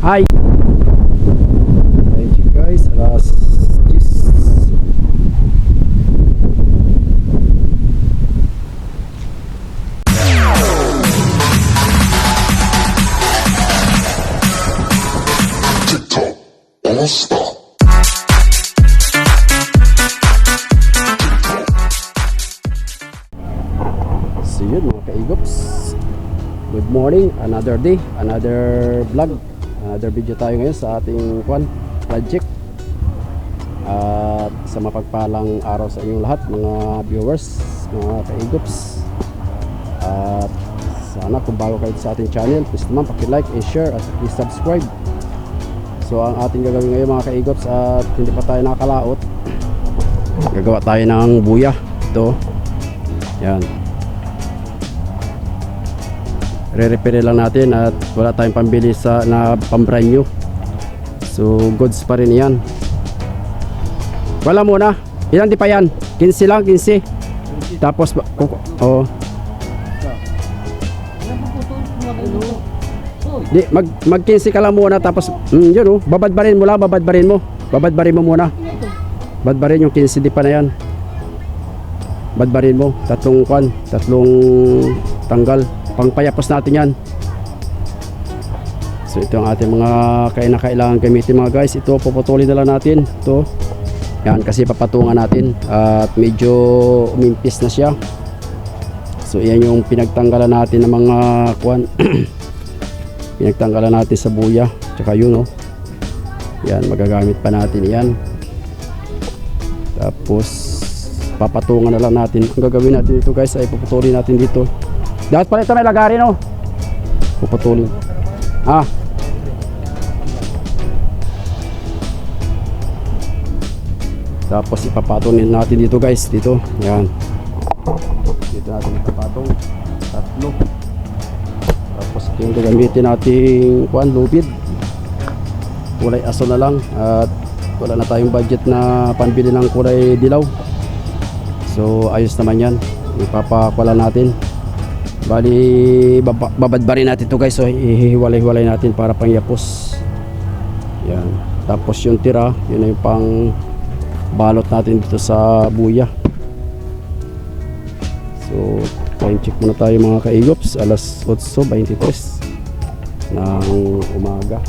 Hi. Thank you guys. Alas 10. TikTok All Star. So yun mga kaigops, good morning, another day, another vlog, another video tayo ngayon sa ating project. At sa mapagpalang araw sa inyong lahat mga viewers, mga kaigops. At sana kung bago kayo sa ating channel, please naman paki-like and share at please subscribe. So ang ating gagawin ngayon mga kaigops, at hindi pa tayo nakakalaot, gagawa tayo ng buya. Ito, yan, re-repair lang natin at wala tayong pambili sa na pang-brand new. So goods pa rin yan. Wala muna. Ilan di pa yan? 15 lang, 15. Tapos oh. Di mag 15 ka lang muna tapos yun oh, babadbarin mo lang, babadbarin mo. Babadbarin mo muna. Badbarin yung 15 di pa na yan. Badbarin mo tatlong tanggal. Pangpayapos natin yan. So ito ang ating mga kailangan gamitin mga guys. Ito puputulin na lang natin ito. Yan kasi papatungan natin at medyo umimpis na siya. So yan yung pinagtanggalan natin ng mga pinagtanggalan natin sa buya. Tsaka yun oh. Yan magagamit pa natin yan. Tapos papatungan na lang natin. Ang gagawin natin dito guys ay puputulin natin dito. Dapat pala ito may lagarin oh. Puputulin. Tapos ipapatunin natin dito guys. Dito. Yan. Dito natin ipapatong. Tatlo. Tapos ito yung gagamitin nating lubid. Kulay aso na lang. At wala na tayong budget na panbili ng kulay dilaw. So ayos naman yan. Ipapakwala natin. Bali babadbarin natin ito guys. So ihiwalay-hiwalay natin para pangyapos. Yan. Tapos yung tira, yun na yung pang balot natin dito sa buya. So time check muna tayo mga kaigops. Alas 8:23 ng umaga.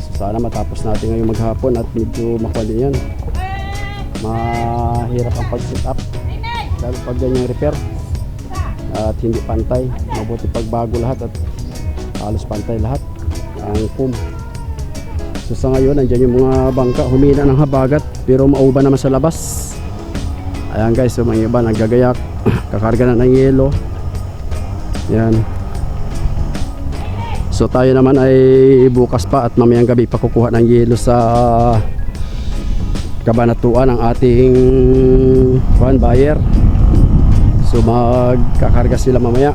So sana matapos natin ngayong maghapon at medyo makuha din yan. Mahirap ang pag-set up lalo pag ganyan repair at hindi pantay. Mabuti pagbago lahat at halos pantay lahat ang foam. So sa ngayon nandiyan yung mga bangka humina ng habagat pero mauba naman sa labas. Ayan guys, so mga iba naggagayak kakarga na ng yelo. Yan. So tayo naman ay bukas pa at mamayang gabi pa kukuha ng yelo sa Kabanatuan ng ating buyer. So magkakarga sila mamaya.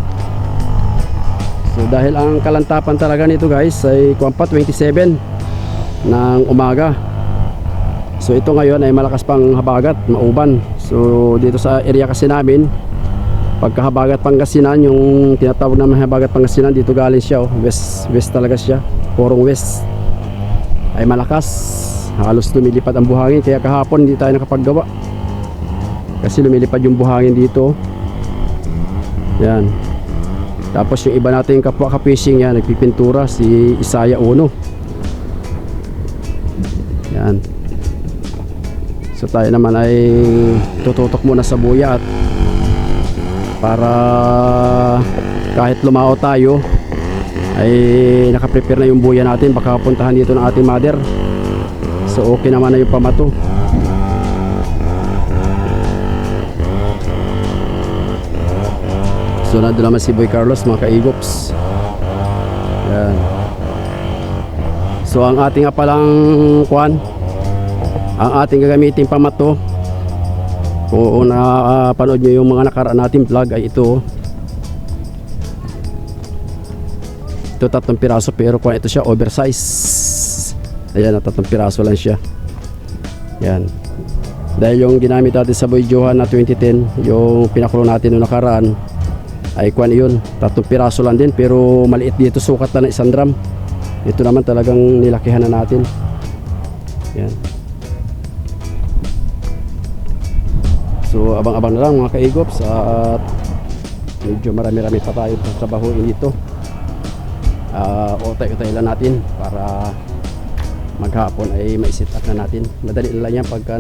So dahil ang kalantapan talaga nito guys ay 27 ng umaga. So ito ngayon ay malakas pang habagat, mauban. So dito sa area kasi namin, pagka habagat Pangasinan, yung tinatawag namin habagat Pangasinan, dito galing siya oh. West talaga siya, purong west ay malakas. Halos lumilipad ang buhangin, kaya kahapon hindi tayo nakapaggawa kasi lumilipad yung buhangin dito. Yan. Tapos yung iba natin kapwa ka-fishing yan, nagpipintura, si Isaya Uno. Yan. So tayo naman ay tututok muna sa buya at para kahit lumao tayo ay nakaprepare na yung buya natin. Baka puntahan dito ng ating mother. So okay naman na yung pamato. So nandun naman si Boy Carlos mga kaigops. Yan. So ang ating palang ang ating gagamitin pamato, kung napanood nyo yung mga nakaraan natin vlog, ay ito 3 piraso pero kung ito siya oversize. Ayan, 3 piraso lang siya. Yan. Dahil yung ginamit natin sa Boy Johan na 2010, yung pinakulo natin noong nakaraan, ay kwan yun, 3 piraso lang din pero maliit dito, sukat na ng 1 drum. Ito naman talagang nilakihan na natin. Yan. So abang-abang na lang mga kaigops, at medyo marami-rami pa tayo trabahuin dito. Utay-utay lang natin para maghapon ay maisit up na natin. Madali lang yan pagka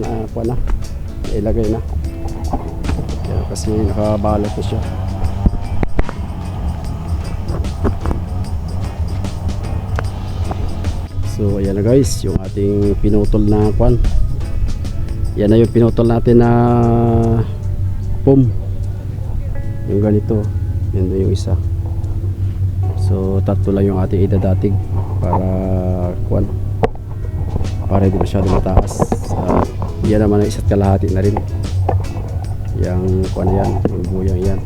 ilagay na. Yan, kasi nakabalot na siya. So ayan na guys, yung ating pinutol na kwan. Yan na yung pinutol natin na pom. Yung ganito, yan na yung isa. So tatlo lang yung ating idadatig para kwan, para hindi masyado mataas. Yan naman ang isa't kalahati na rin. Yang kwan yan, yung buyang yan.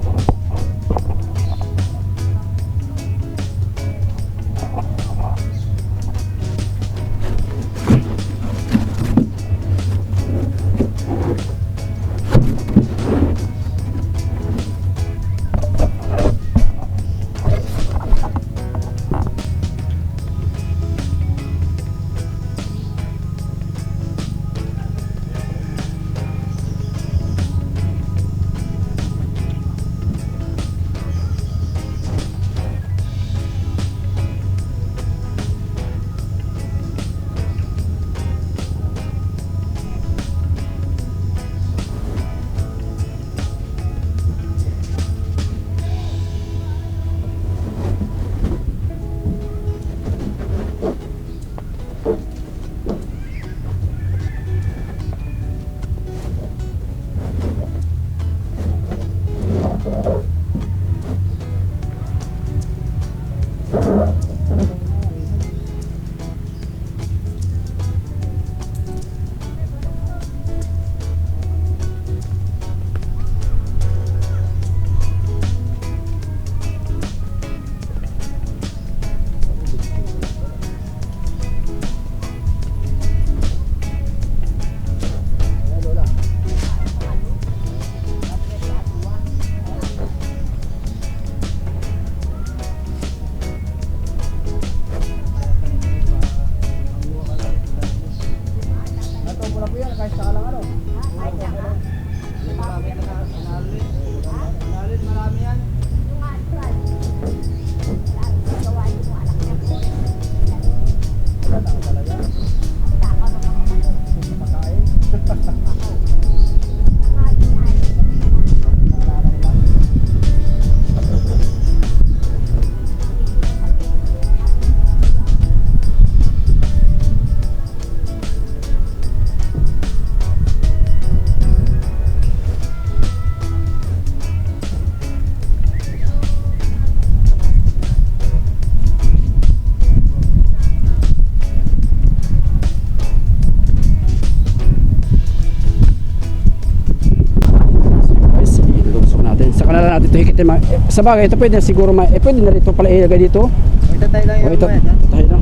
Natin ito hikitin sa bagay, ito pwede na siguro pwede na rito pala ilagay dito. Itatay lang yung ito, tayo na.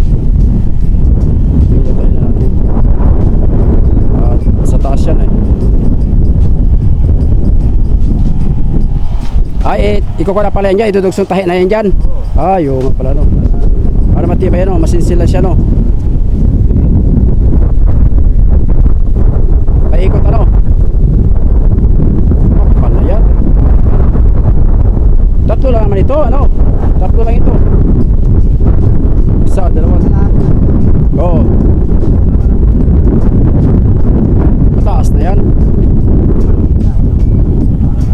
Itatay na natin. Sa taas yan ikaw na pala yan dyan, itudugsong tahi na yan dyan. Yung nga pala no. Para matibay yan no, masinsila siya no. Paikot ano. Tatlo lang naman ito, ano? Tatlo lang ito. Isa, dalawa. Oo. Mataas na yan.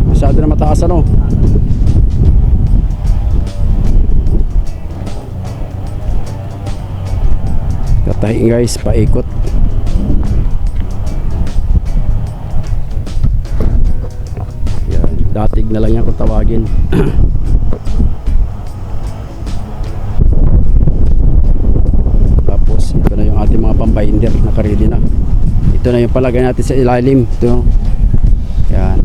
Masyado na mataas, ano? Katahin guys, paikot. Yan, datig na lang yan kung tawagin. Tapos ito na yung ating mga pambinder, naka-ready na. Ito na yung palagay natin sa ilalim. Ito. Yan.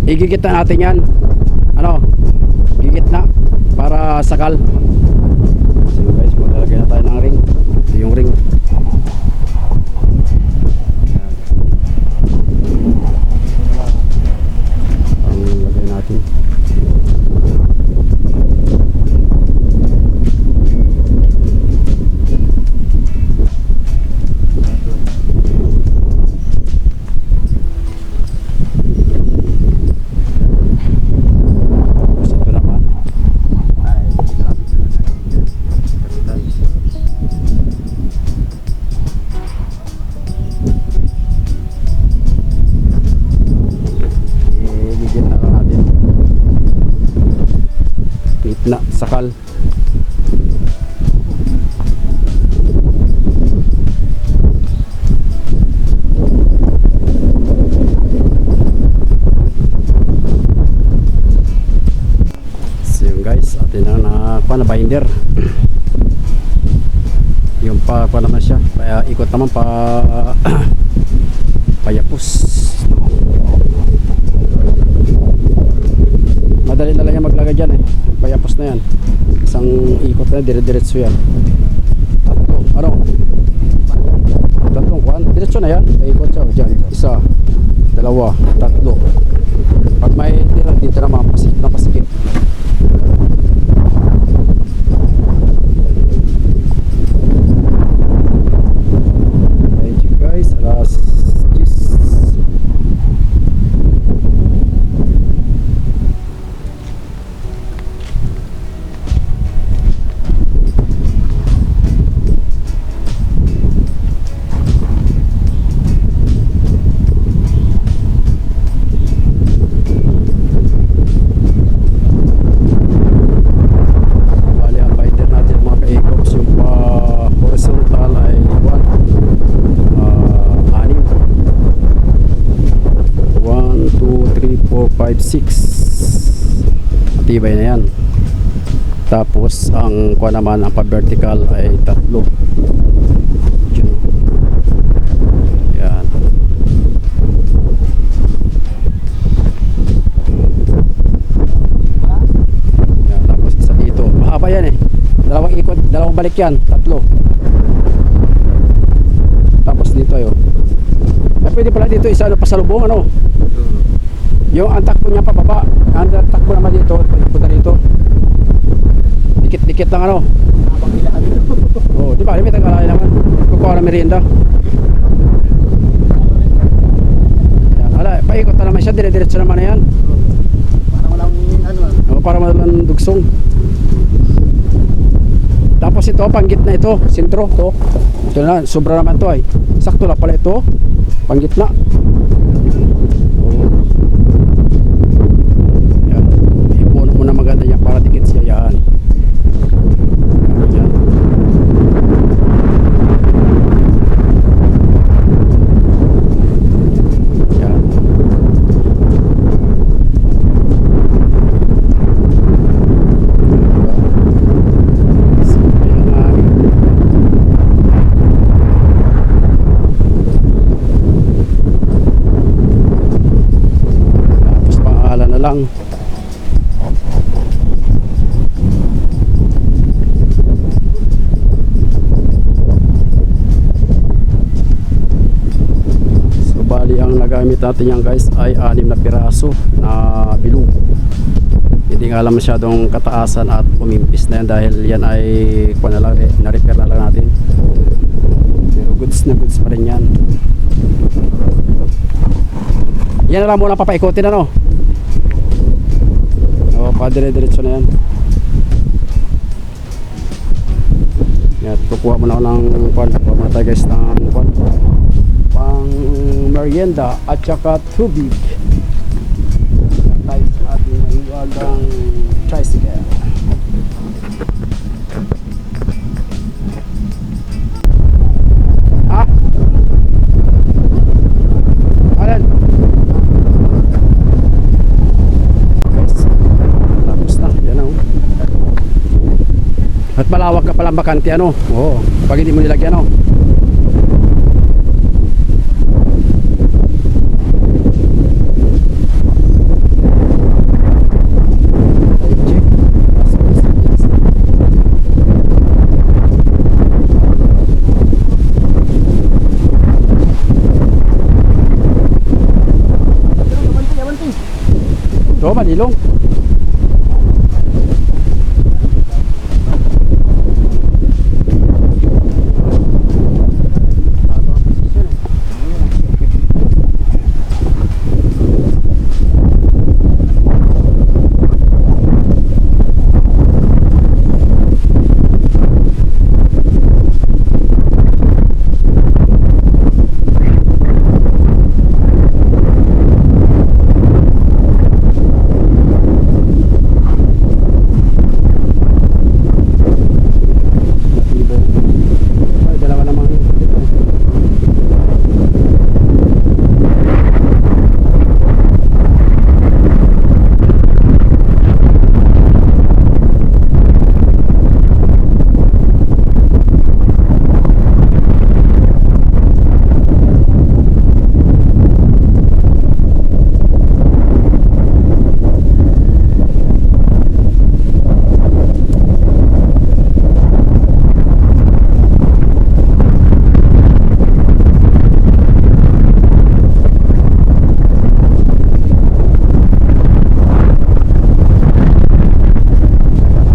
igigit na natin yan. Ano, gigit na para sakal. So guys, maglalagay na tayo ng ring. Ito yung ring. Ang lagay natin. Na sakal. So yun guys, atin na binder. Yung pa naman siya, kaya ikot naman pa payapos. Madali na lang yan maglagay dyan eh. Payapos na yan. Isang ikot na, dire-diretso yan. Tatlo, ano? Tatlong kuhan. Diretso na yan. Paikot siya. Dyan. Isa, dalawa, tatlo. Pag may tira dito na mapasikip na pasikip. Thank you guys. Alas 10. Matibay na yan. Tapos ang kuha naman, ang pa-vertical ay 3. Yan. Yan. Tapos isa dito. Mahaba yan eh. Dalawang ikot, dalawang balik yan. 3. Tapos dito ayo. Ay pwede pala dito isa ano, pasalubong ano. Yung ang takbo niya pababa, ang takbo naman dito, punta dito. Dikit-dikit lang ano. Habang ilaan dito. Oh, di ba? May tagalay naman. Kukuha ng merienda. Yan, ala, paikot na naman siya, dire-diretso naman na yan. Para walang ano. Oh, para walang dugsong. Tapos ito, panggit na ito, sentro, to. Ito na, sobra naman to ay. Sakto na pala ito, panggit na. Na maganda niya para dikit siya yan. Yan. Yan. So, tapos pangalan na lang. Ang nagamit natin yan guys ay 6 na piraso na bilog. Hindi nga alam masyadong kataasan at umimpis na yan dahil yan ay kuha na lang, na-repair na lang natin. Pero goods na goods pa rin yan. Yan na lang muna papaikotin ano. O padire-diretso na yan. Yan, kukuha muna ako ng kuha muna tayo guys ng kuha pang merienda at saka tubig. Tayo sa ating mahiwagang tricycle. Ha? Alan? Guys, tapos na. Yan o. At malawak ka palang bakante ano. Oo. Pag hindi mo nilagyan o. Oo, Manilong. Ay, dalawa namang dito.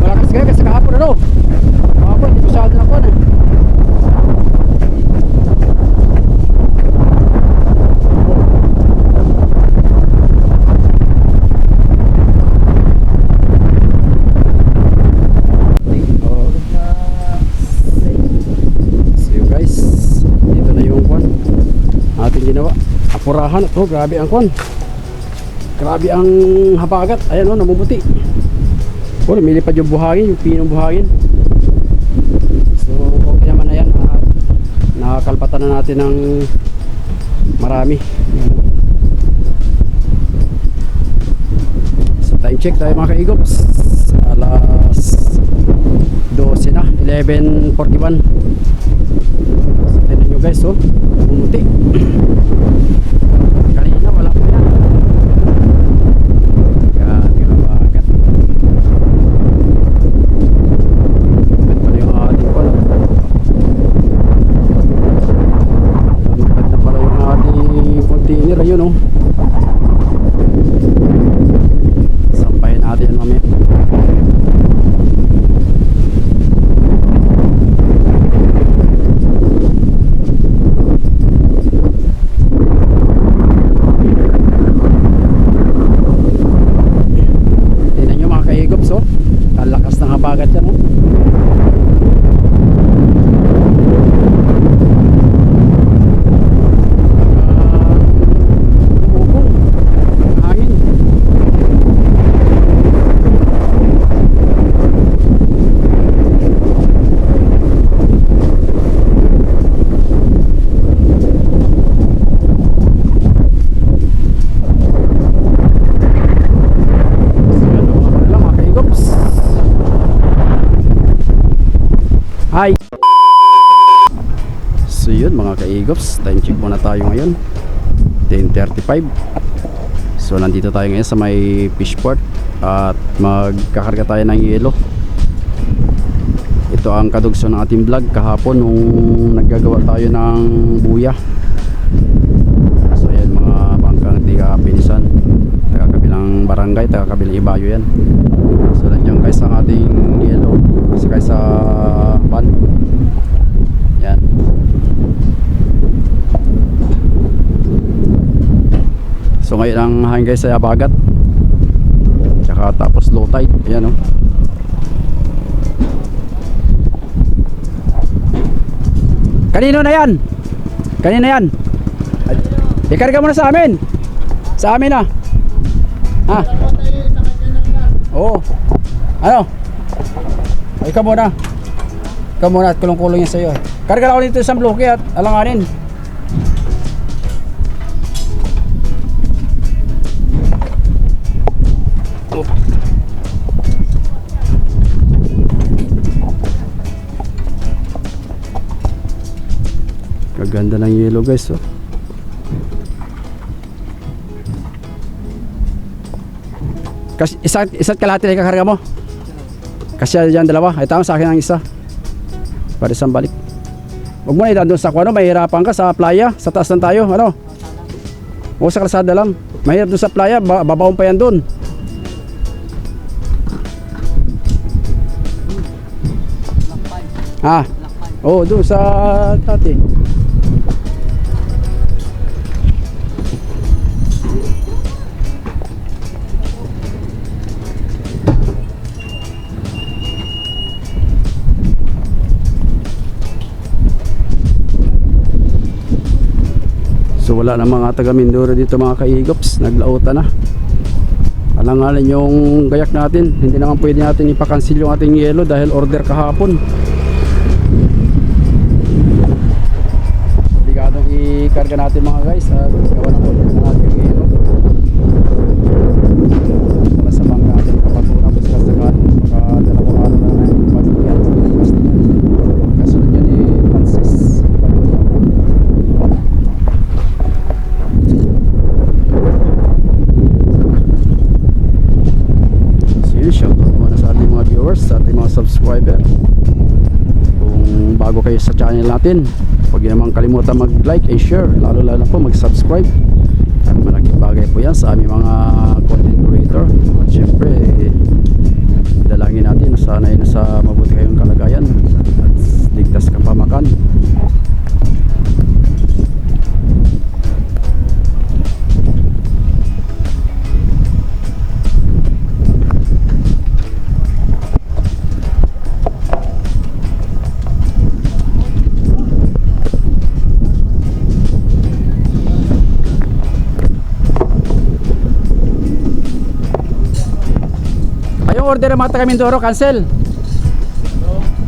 Malakas kaya kasi kahapon ano. Kahapon, hindi masyado na kuwan eh. Oh. So yun guys, dito na yung kuwan ating ginawa. Apurahan ito, grabe ang kuwan. Grabe ang habagat. Ayan o, namumuti. Oh, lumilipad yung buhangin, yung pinong buhangin. So, okay naman na yan. Nakakalpatan na natin ng marami. So, time check tayo mga kaigops. Alas 12 na, 11:41. So, tignan nyo guys, oh, bumuti. Kanina, wala pa yan. Grabe ang habagat. Container, ayun oh. Sampahin natin yan mamaya. Tingnan nyo mga kaigops oh. Kalakas ng habagat yan oh. Hi. So yun mga kaigops, time check muna tayo ngayon 10:35. So nandito tayo ngayon sa may fishport at magkakarga tayo ng yelo. Ito ang kadugso ng ating vlog kahapon nung naggagawa tayo ng buya. So yan mga bangkang tiga Pinisan, taga kabilang barangay, taga kabilang Ibayo yan. So nandiyan guys ang ating yelo sakay sa van. Yan. So ngayon ang hangin guys ay abagat. Tsaka tapos low tide. Ayan oh. Kanino na yan? Kanino yan? Ikarga mo na sa amin. Sa amin na. Ha? Oo. Ano? Ay, ikaw muna. Ikaw muna at kulong-kulong yan sa'yo. Karga lang ako dito isang bloke at alanganin. Oh. Kaganda ng yellow guys oh. Kasi isa't kalahati na ikakarga mo. Kasi dyan dalawa. Ay tama sa akin ang isa. Para isang balik. Huwag mo na idaan doon sa kuwano. Mahirapan ka sa playa. Sa taas lang tayo. Ano? O sa kalsada lang. Mahirap doon sa playa. Babaon pa yan doon. Ha? Oo, doon sa dati. So wala na mga taga Mindoro dito mga kaigops, naglautan na. Alangalan yung gayak natin, hindi naman pwede natin ipakansil yung ating yelo dahil order kahapon. Obligadong ikarga natin mga guys at gawa ng order na natin yung yelo para sa bangka natin kapatunan po sila sa kanin. Maka dalawang araw na na yung pagkakyan kasunod yan ni Francis. Shoutout muna sa ating mga viewers, sa ating mga subscriber. Kung bago kayo sa channel natin, huwag niyo naman kalimutan mag-like and share, lalo po mag-subscribe. At malaking bagay po yan sa aming mga content creator. At syempre dalangin natin sana ay nasa mabuti kayong kalagayan at ligtas kapamakan. Order ng mga taga Mindoro, cancel.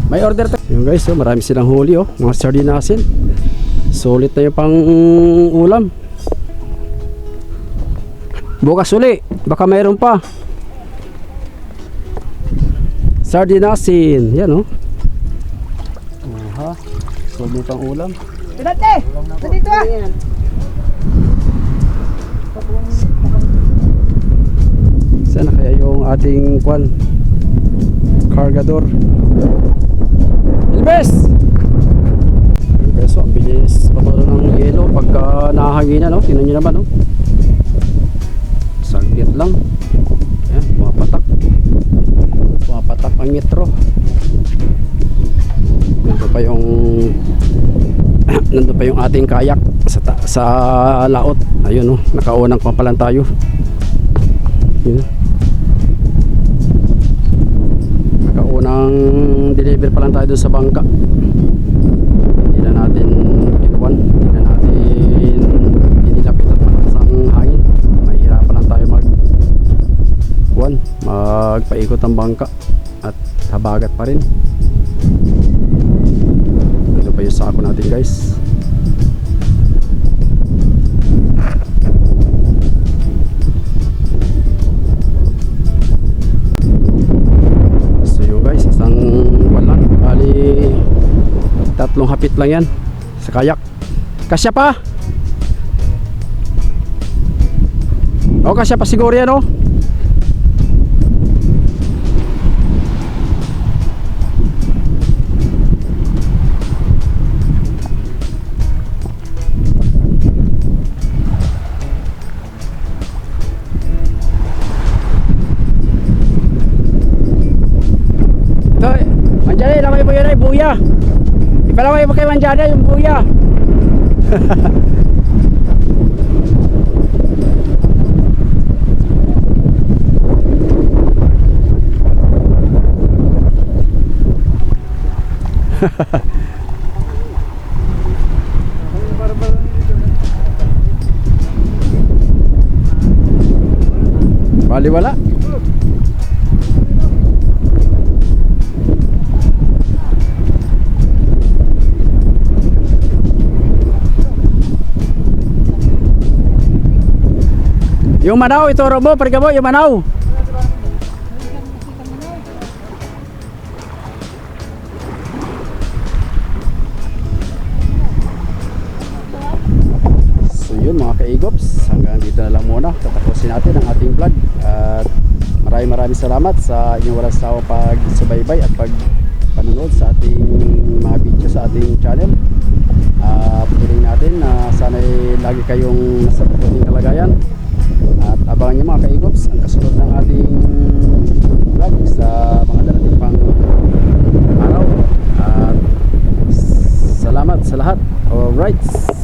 May order yung guys, oh, marami silang huli, oh, mga sardinasin. Solid na yung pang ulam. Bukas uli, baka mayroon pa. Sardinasin, yan, oh. Aha, solid pang ulam. Pinate! Nandito ah! Sana kaya yung ating kwan cargador Ilbes! Ilbes, ang bilis patolo ng yelo pagka nahanginan, no? Tingnan nyo naman, no? Saglit lang. Ayan, pumapatak ang metro. Nandun pa yung ating kayak sa laot. Ayun, no? Nakaunang papalan tayo. Yun. Nakaunang deliver pa lang tayo doon sa bangka. Hindi na natin pinuwan, hindi na natin inilapit at malakas ang hangin. Mahihirapan lang tayo magpaikot ang bangka at habagat pa rin. Ito pa yung sako natin guys. Tatlong hapit lang yan sa kayak. Kasya pa? O, kasya pa siguro yan, oh. Ito, andyan lamay po yun ay buya. Ipalaway mo kay Manjada yung buya. Baliwala. Yung manaw, ituro mo, perga mo, yung manaw. So yun mga kaigops, hanggang dito na lang muna. Tatapusin natin ang ating vlog. At maraming salamat sa inyong walang sawang pagsubaybay at pagpanonood sa ating mga video sa ating channel. Piling natin na sana'y lagi kayong nasa mabuting kalagayan. At abangan nyo mga kaigops ang kasunod ng ating vlog sa mga darating pang araw. At salamat sa lahat. Alright.